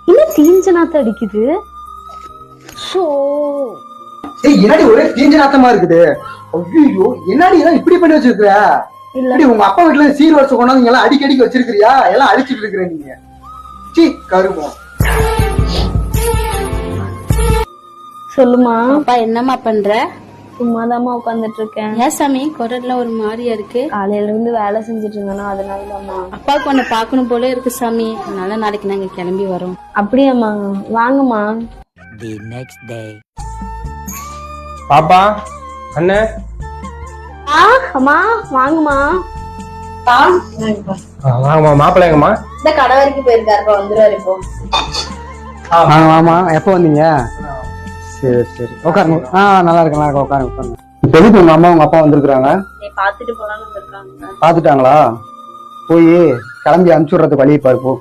இன்னும் தீஞ்ச நாத்தம் அடிக்குது. ஷோ என்னடி ஒரே தீஞ்ச நாத்தமா இருக்குது. ஐயோ என்னடி எல்லாம் இப்படி பண்ணி வச்சிருக்கிற? இல்லடி உங்க அப்பா வீட்டுல சீர் வருஷம் கொண்டாந்து எல்லாம் அடிக்கடிக்கு வச்சிருக்கிறியா? எல்லாம் அடிச்சுட்டு இருக்கிற நீங்க. சீ கருமம். சொல்லுமா. அப்பா என்னம்மா பண்ற? சும்மாதாம்மா உட்காந்துட்டு இருக்கேன். ஏன் சாமி குரல்ல ஒரு மாதிரியா இருக்கு? காலையில இருந்து வேலை செஞ்சுட்டு இருந்தேனா அதனாலதாம்மா. அப்பாவுக்கு உன்னை பாக்கணும் போல இருக்கு சாமி. அதனால நாளைக்கு நாங்க கிளம்பி வரோம். அப்படியாம்மா? வாங்கம்மா. The next day. பாப்பா அண்ணே. அம்மா வாங்கம்மா. வாங்கம்மா. மாப்பிள்ளை எங்கம்மா? இந்த கடை வரைக்கும் போயிருக்காருப்பா, வந்துருவாரு இப்போ. ஆமா எப்ப வந்தீங்க? சரி சரி உட்காருங்க. நல்லா இருக்கு நல்லா இருக்கு. உட்காருங்க உட்காருங்க. இப்ப எதுக்கு உங்க அம்மா உங்க அப்பா வந்திருக்காங்க? பாத்துட்டு போலான்னு வந்திருக்காங்க. பாத்துட்டாங்களா? போய் கிளம்பி அனுப்பிச்சு விடுறதுக்கு வழியை பாரு போ.